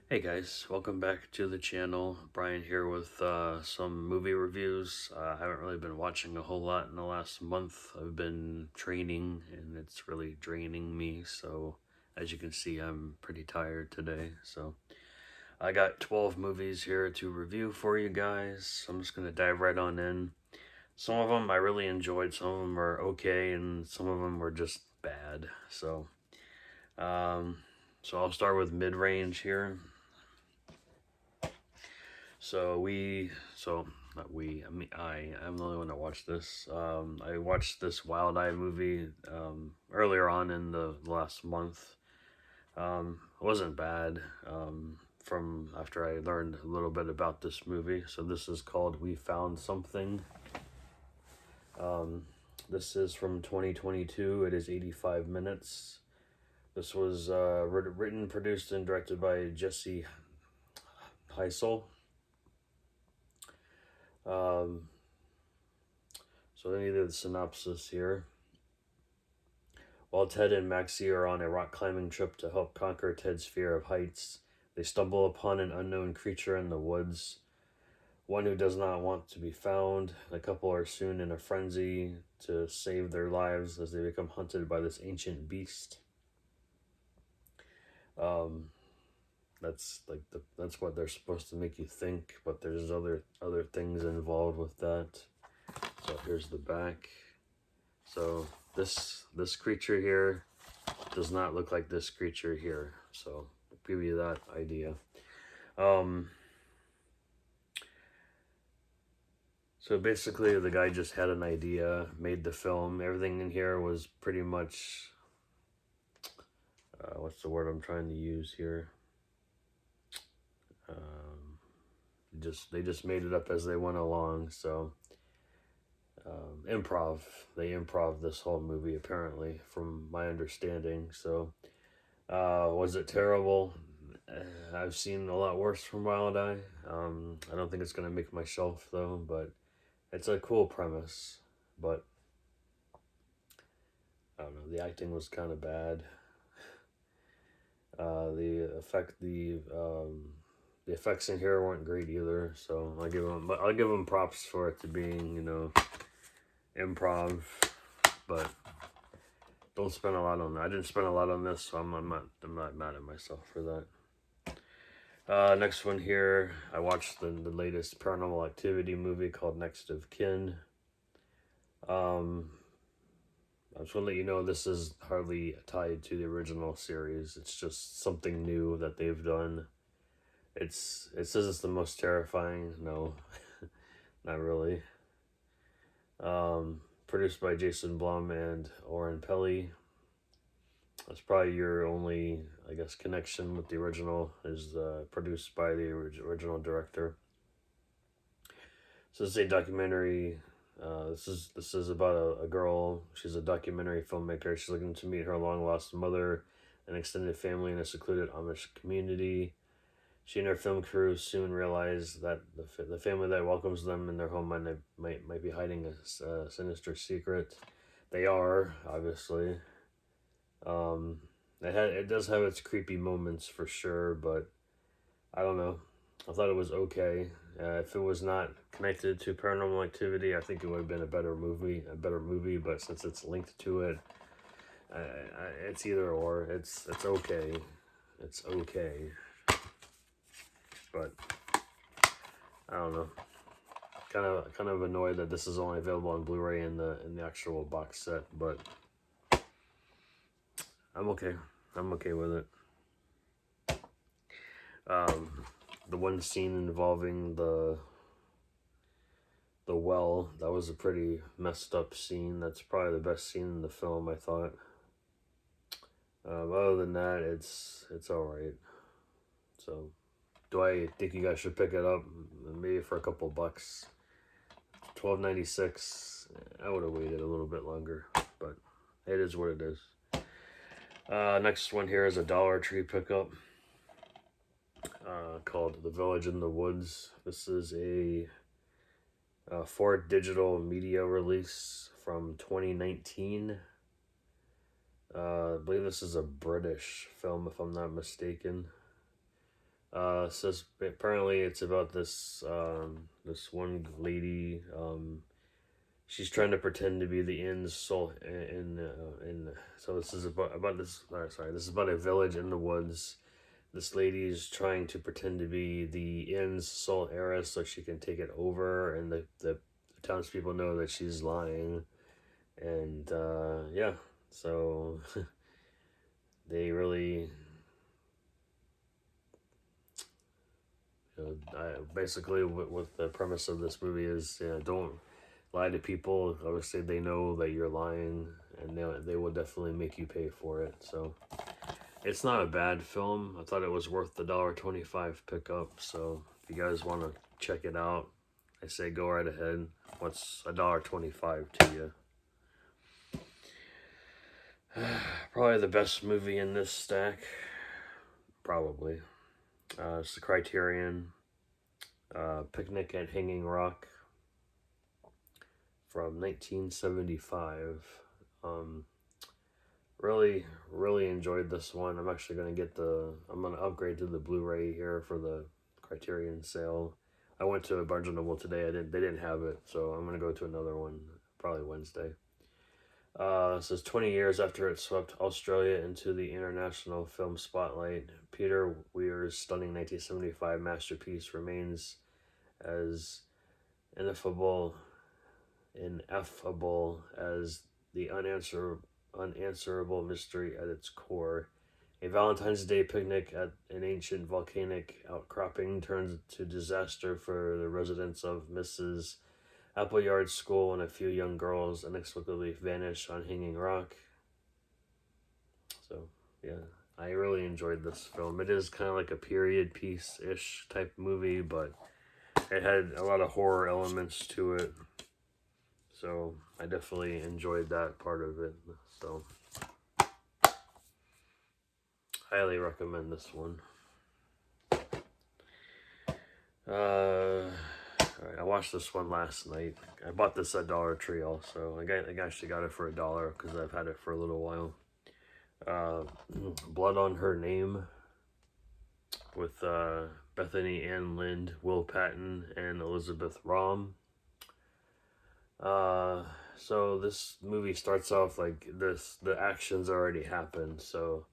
Hey guys, welcome back to the channel. Brian here with some movie reviews. I haven't really been watching a whole lot in the last month. I've been training and it's really draining me, so as you can see I'm pretty tired today. So I got 12 movies here to review for you guys. I'm just going to dive right on in. Some of them I really enjoyed, some of them are okay, and some of them were just bad. Um, so I'll start with mid-range here. I'm the only one that watched this. I watched this Wild Eye movie earlier on in the last month. It wasn't bad from after I learned a little bit about this movie. So this is called We Found Something. This is from 2022. It is 85 minutes. This was written, produced, and directed by Jesse Heisel. So let me do the synopsis here. While Ted and Maxie are on a rock climbing trip to help conquer Ted's fear of heights, they stumble upon an unknown creature in the woods, one who does not want to be found. The couple are soon in a frenzy to save their lives as they become hunted by this ancient beast. That's what they're supposed to make you think, but there's other things involved with that. So here's the back. So this creature here does not look like this creature here. So I'll give you that idea. So basically the guy just had an idea, made the film. Everything in here was pretty much, what's the word I'm trying to use here? They just made it up as they went along. So improv. They improv this whole movie, apparently, from my understanding. So, was it terrible? I've seen a lot worse from Wild Eye. I don't think it's going to make my shelf, though, but it's a cool premise. But, I don't know, the acting was kind of bad. The effects in here weren't great either, so I'll give them props for it to being, improv, but don't spend a lot on that. I didn't spend a lot on this, so I'm not mad at myself for that. Next one here, I watched the latest Paranormal Activity movie called Next of Kin. I just want to let you know this is hardly tied to the original series. It's just something new that they've done. It says it's the most terrifying. No, not really. Produced by Jason Blum and Oren Peli. That's probably your only, I guess, connection with the original, is produced by the original director. So this is a documentary. This is about a girl. She's a documentary filmmaker. She's looking to meet her long lost mother and extended family in a secluded Amish community. She and her film crew soon realize that the family that welcomes them in their home might be hiding a sinister secret. They are, obviously. It does have its creepy moments for sure, but I don't know. I thought it was okay. If it was not connected to Paranormal Activity, I think it would have been a better movie. But since it's linked to it, it's either or. It's okay. It's okay. But I don't know. Kind of annoyed that this is only available on Blu-ray in the actual box set, but I'm okay. I'm okay with it. The one scene involving the well, that was a pretty messed up scene. That's probably the best scene in the film, I thought. Other than that, it's alright. So, do I think you guys should pick it up? Maybe for a couple bucks. $12.96. I would have waited a little bit longer, but it is what it is. Next one here is a Dollar Tree pickup called The Village in the Woods. This is a 4 digital media release from 2019. I believe this is a British film, if I'm not mistaken. Says apparently it's about this one lady. She's trying to pretend to be the inn's soul in. So this is about this. Sorry, this is about a village in the woods. This lady is trying to pretend to be the inn's sole heiress so she can take it over, and the townspeople know that she's lying. And yeah, so they really, basically what the premise of this movie is, don't lie to people. Obviously, they know that you're lying, and they will definitely make you pay for it. So it's not a bad film. I thought it was worth the $1.25 pickup. So if you guys want to check it out, I say go right ahead. What's $1.25 to you? Probably the best movie in this stack. Probably. It's the Criterion. Picnic at Hanging Rock from 1975. Really, really enjoyed this one. I'm actually going to I'm going to upgrade to the Blu-ray here for the Criterion sale. I went to Barnes & Noble today. They didn't have it, so I'm going to go to another one, probably Wednesday. It says 20 years after it swept Australia into the international film spotlight, Peter Weir's stunning 1975 masterpiece remains as ineffable as the unanswerable mystery at its core. A Valentine's Day picnic at an ancient volcanic outcropping turns to disaster for the residents of Mrs. Appleyard's school, and a few young girls inexplicably vanish on Hanging Rock. So, yeah, I really enjoyed this film. It is kind of like a period piece-ish type movie, but it had a lot of horror elements to it. So I definitely enjoyed that part of it. So highly recommend this one. Alright, I watched this one last night. I bought this at Dollar Tree also. I actually got it for $1 because I've had it for a little while. Blood on Her Name with Bethany Ann Lind, Will Patton, and Elizabeth Rom. So this movie starts off like this. The action's already happened. So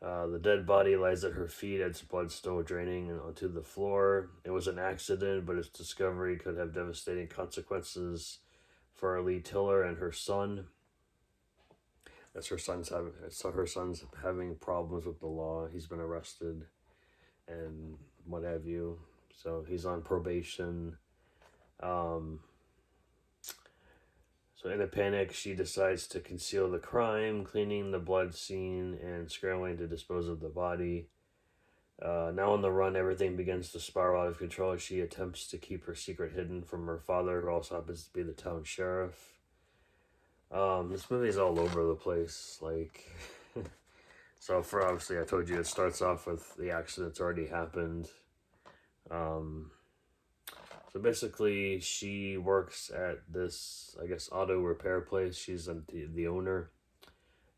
the dead body lies at her feet, its blood still draining onto the floor. It was an accident, but its discovery could have devastating consequences for Lee Tiller and her son. Her son's having problems with the law. He's been arrested and what have you. So he's on probation. So in a panic, she decides to conceal the crime, cleaning the blood scene and scrambling to dispose of the body. Now on the run, everything begins to spiral out of control as she attempts to keep her secret hidden from her father, who also happens to be the town sheriff. This movie's all over the place. Like, so for obviously, I told you it starts off with the accident's already happened. So basically, she works at this, I guess, auto repair place. She's the owner,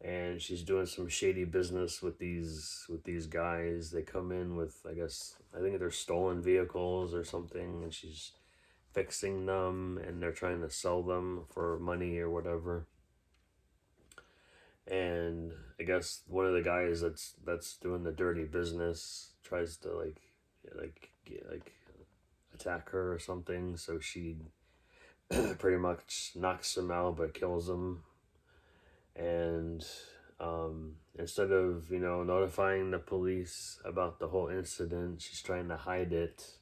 and she's doing some shady business with these guys. They come in with, I think they're stolen vehicles or something, and she's fixing them, and they're trying to sell them for money or whatever. And I guess one of the guys that's doing the dirty business tries to like attack her or something, so she pretty much knocks him out but kills him. And instead of notifying the police about the whole incident, she's trying to hide it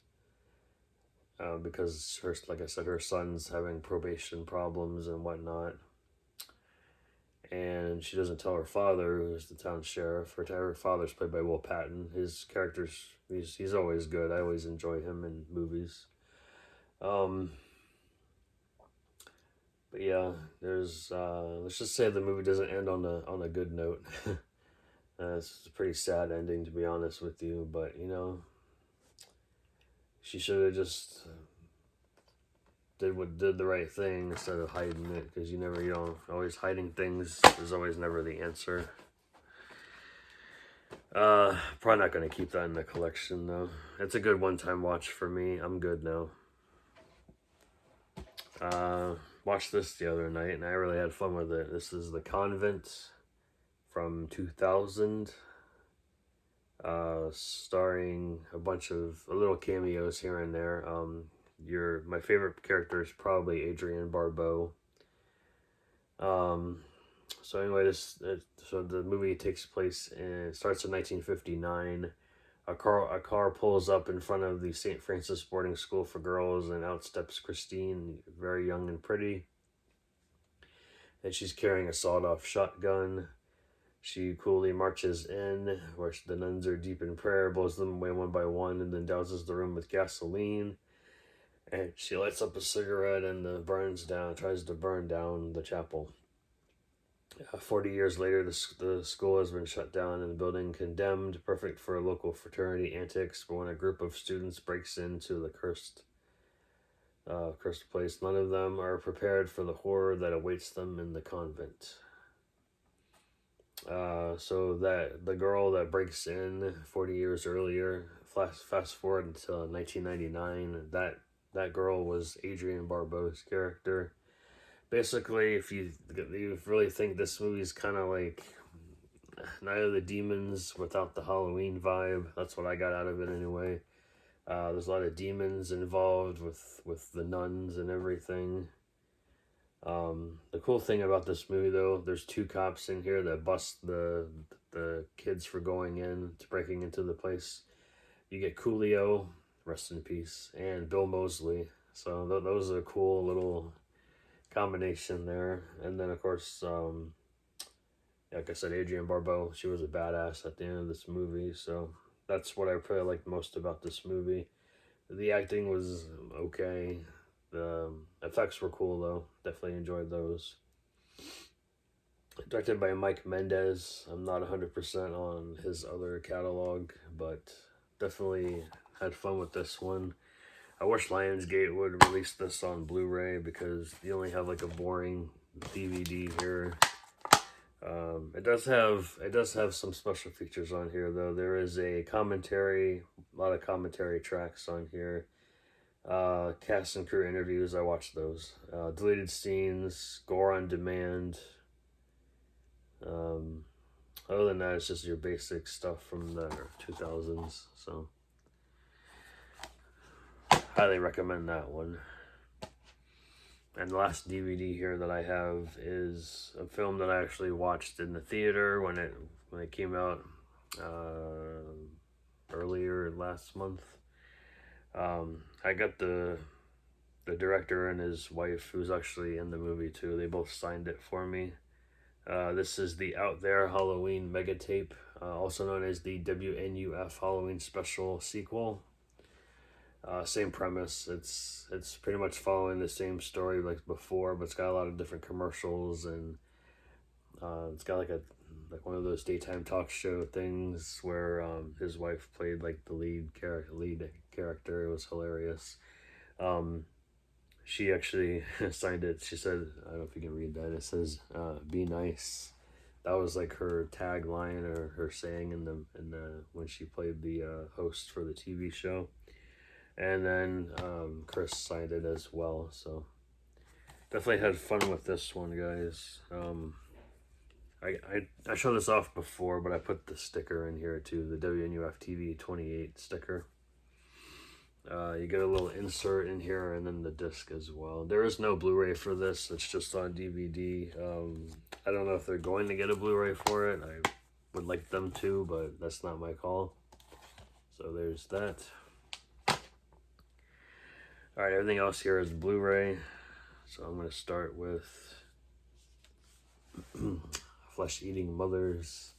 because like I said, her son's having probation problems and whatnot. And she doesn't tell her father, who's the town sheriff. Her father's played by Will Patton. His character's, he's always good. I always enjoy him in movies. But yeah, there's let's just say the movie doesn't end on a good note. It's a pretty sad ending, to be honest with you. But she should have just did the right thing instead of hiding it, because always hiding things is always never the answer. Probably not gonna keep that in the collection though. It's a good one-time watch for me. I'm good now. Watched this the other night and I really had fun with it. This is The Convent from 2000. Starring a bunch of little cameos here and there. My favorite character is probably Adrienne Barbeau. So anyway, so the movie takes place and starts in 1959. A car pulls up in front of the St. Francis boarding school for girls, and out steps Christine, very young and pretty. And she's carrying a sawed-off shotgun. She coolly marches in, where the nuns are deep in prayer, blows them away one by one, and then douses the room with gasoline. And she lights up a cigarette and tries to burn down the chapel. 40 years later, the school has been shut down and the building condemned, perfect for local fraternity antics. But when a group of students breaks into the cursed place, none of them are prepared for the horror that awaits them in the convent. So that the girl that breaks in 40 years earlier, fast forward until 1999, that girl was Adrienne Barbeau's character. Basically, if you really think this movie's kind of like Night of the Demons without the Halloween vibe, that's what I got out of it anyway. There's a lot of demons involved with the nuns and everything. The cool thing about this movie, though, there's two cops in here that bust the kids for breaking into the place. You get Coolio, rest in peace, and Bill Moseley. So those are a cool little combination there. And then, of course, like I said, Adrienne Barbeau, she was a badass at the end of this movie. So that's what I probably liked most about this movie. The acting was okay. The effects were cool, though. Definitely enjoyed those. Directed by Mike Mendez. I'm not 100% on his other catalog, but definitely had fun with this one. I wish Lionsgate would release this on Blu-ray because you only have like a boring DVD here. It does have some special features on here though. There is a lot of commentary tracks on here. Cast and crew interviews, I watched those. Deleted scenes, gore on demand. Other than that, it's just your basic stuff from the 2000s. So highly recommend that one. And the last DVD here that I have is a film that I actually watched in the theater when it came out earlier last month. I got the director and his wife, who's actually in the movie too. They both signed it for me. This is the Out There Halloween Mega Tape, also known as the WNUF Halloween Special Sequel. Same premise. It's pretty much following the same story like before, but it's got a lot of different commercials, and it's got like one of those daytime talk show things where his wife played like the lead character. It was hilarious. She actually signed it. She said, I don't know if you can read that. It says, "Be nice." That was like her tagline or her saying in the when she played the host for the TV show. And then Chris signed it as well. So definitely had fun with this one, guys. I showed this off before, but I put the sticker in here too, the WNUF TV 28 sticker. You get a little insert in here and then the disc as well. There is no Blu-ray for this. It's just on DVD. I don't know if they're going to get a Blu-ray for it. I would like them to, but that's not my call. So there's that. Alright, everything else here is Blu-ray. So I'm going to start with Flesh-Eating Mothers.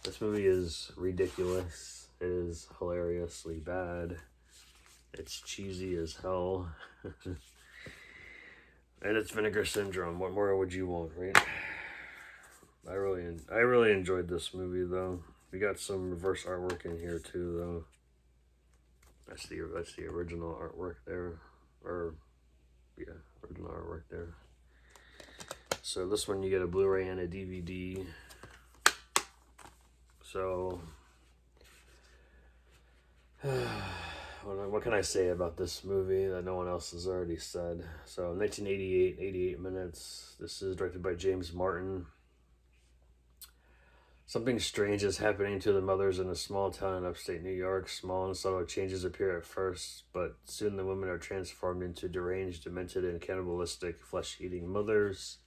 This movie is ridiculous. It is hilariously bad. It's cheesy as hell. And it's Vinegar Syndrome. What more would you want, right? I really enjoyed this movie, though. We got some reverse artwork in here, too, though. That's the original artwork there. Original artwork there. So this one you get a Blu-ray and a DVD. So, what can I say about this movie that no one else has already said? So, 1988, 88 minutes. This is directed by James Martin. Something strange is happening to the mothers in a small town in upstate New York. Small and subtle changes appear at first, but soon the women are transformed into deranged, demented, and cannibalistic, flesh-eating mothers.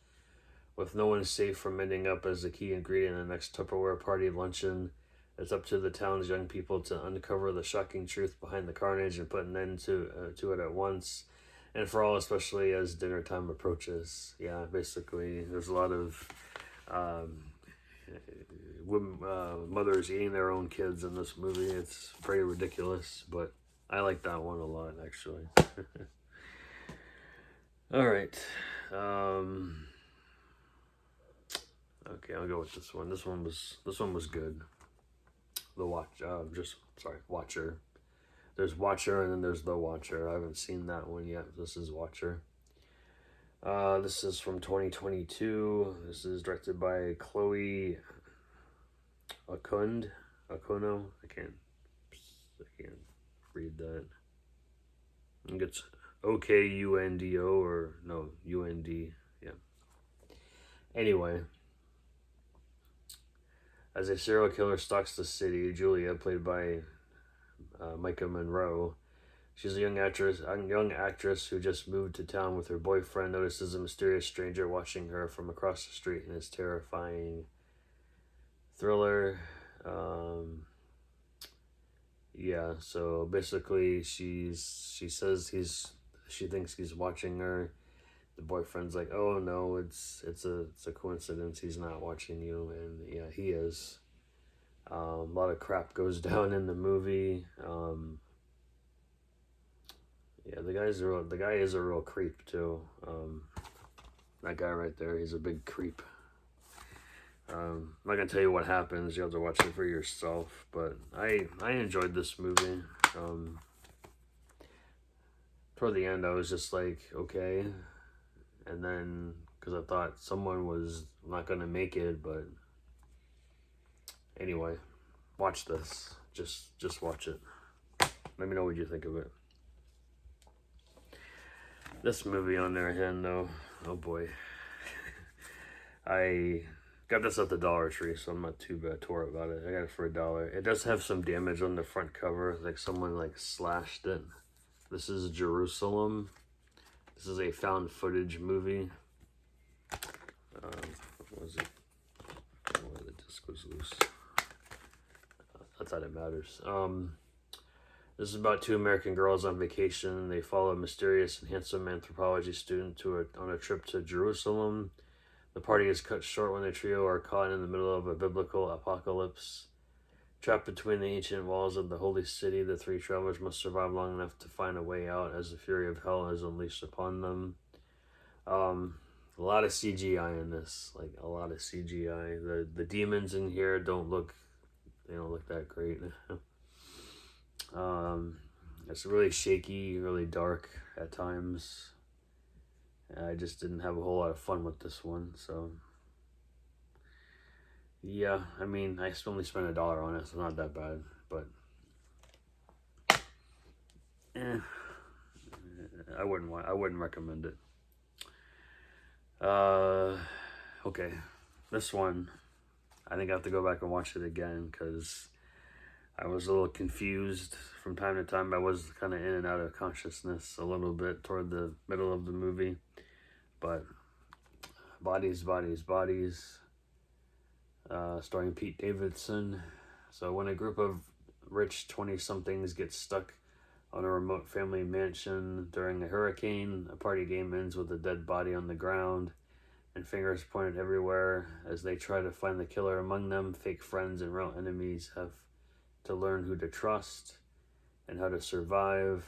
With no one safe from ending up as the key ingredient in the next Tupperware party luncheon, it's up to the town's young people to uncover the shocking truth behind the carnage and put an end to it at once, and for all, especially as dinner time approaches. Yeah, basically, there's a lot of mothers eating their own kids in this movie. It's pretty ridiculous, but I like that one a lot, actually. All right. Okay, I'll go with this one. This one was good. Watcher. There's Watcher and then there's The Watcher. I haven't seen that one yet. This is Watcher. This is from 2022. This is directed by Chloe Okundo. I can't read that. I think it's Okundo or no, UND. Yeah. Anyway, as a serial killer stalks the city, Julia, played by Micah Monroe, she's a young actress who just moved to town with her boyfriend, notices a mysterious stranger watching her from across the street in this terrifying thriller. Yeah, so basically she says she thinks he's watching her. The boyfriend's like, "Oh no, it's a coincidence. He's not watching you," and yeah, he is. A lot of crap goes down in the movie. Yeah, the guy is a real creep too. That guy right there, he's a big creep. I'm not gonna tell you what happens. You have to watch it for yourself. But I enjoyed this movie. Toward the end, I was just like, okay. And then, because I thought someone was not gonna make it, but anyway, watch this. Just watch it. Let me know what you think of it. This movie, on the other hand, though, oh boy. I got this at the Dollar Tree, so I'm not too bad tore about it. I got it for $1. It does have some damage on the front cover, like someone like slashed it. This is Jerusalem. This is a found footage movie. What was it? Oh, the disc was loose. Not that it matters. This is about two American girls on vacation. They follow a mysterious and handsome anthropology student on a trip to Jerusalem. The party is cut short when the trio are caught in the middle of a biblical apocalypse. Trapped between the ancient walls of the holy city, the three travelers must survive long enough to find a way out as the fury of hell is unleashed upon them. A lot of CGI in this, like a lot of CGI. The demons in here don't look that great. It's really shaky, really dark at times. I just didn't have a whole lot of fun with this one, so yeah, I mean, I only spent $1 on it, so not that bad, but I wouldn't recommend it. Okay, this one, I think I have to go back and watch it again, because I was a little confused from time to time. I was kind of in and out of consciousness a little bit toward the middle of the movie, but Bodies, starring Pete Davidson. So when a group of rich 20-somethings get stuck on a remote family mansion during a hurricane, a party game ends with a dead body on the ground and fingers pointed everywhere. As they try to find the killer among them, fake friends and real enemies have to learn who to trust and how to survive.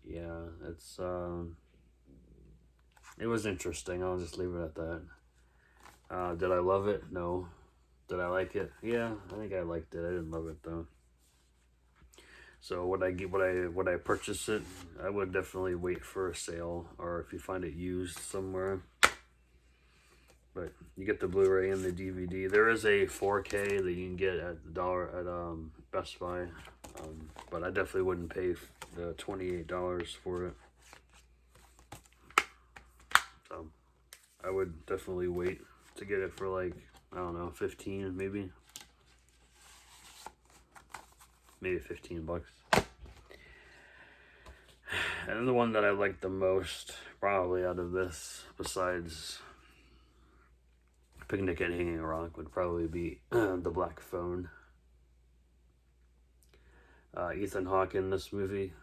Yeah, it was interesting. I'll just leave it at that. Did I love it? No. Did I like it? Yeah, I think I liked it. I didn't love it though. So would I purchase it? I would definitely wait for a sale, or if you find it used somewhere. But you get the Blu-ray and the DVD. There is a 4K that you can get at the dollar at Best Buy, but I definitely wouldn't pay the $28 for it. So I would definitely wait to get it for like, I don't know, 15 maybe 15 bucks. And the one that I like the most, probably out of this, besides Picnic at Hanging Rock, would probably be The Black Phone. Ethan Hawke in this movie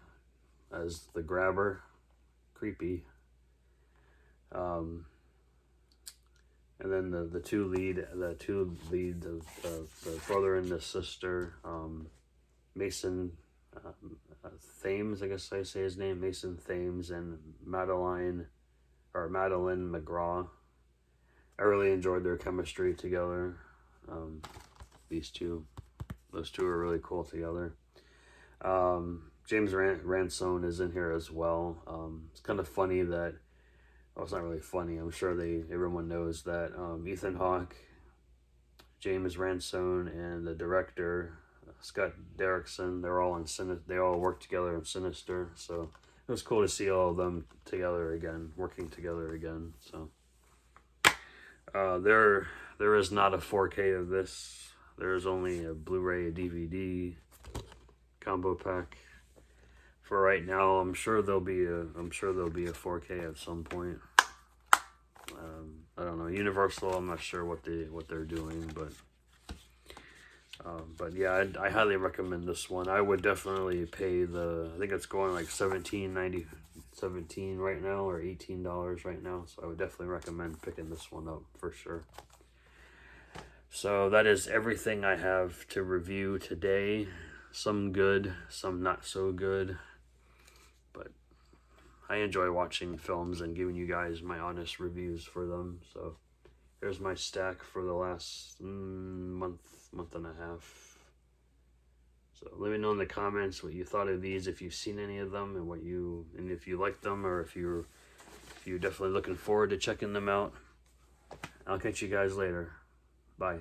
as the grabber, creepy. And then the two leads of the brother and the sister, Mason Thames, I guess I say his name, Mason Thames, and Madeline McGraw. I really enjoyed their chemistry together. Those two are really cool together. James Ransone is in here as well. It's kind of funny that, well, it's not really funny. I'm sure everyone knows that Ethan Hawke, James Ransone, and the director Scott Derrickson, they all work together in Sinister. So it was cool to see all of them together again, working together again. So there is not a 4K of this. There is only a Blu-ray, a DVD combo pack. For right now, I'm sure there'll be a 4K at some point. I don't know, Universal, I'm not sure what they're doing, but yeah, I highly recommend this one. I would definitely pay I think it's going like $17 right now, or $18 right now, so I would definitely recommend picking this one up for sure. So that is everything I have to review today. Some good, some not so good, but I enjoy watching films and giving you guys my honest reviews for them. So here's my stack for the last month and a half. So let me know in the comments what you thought of these, if you've seen any of them, and if you like them, or if you're definitely looking forward to checking them out. I'll catch you guys later. Bye.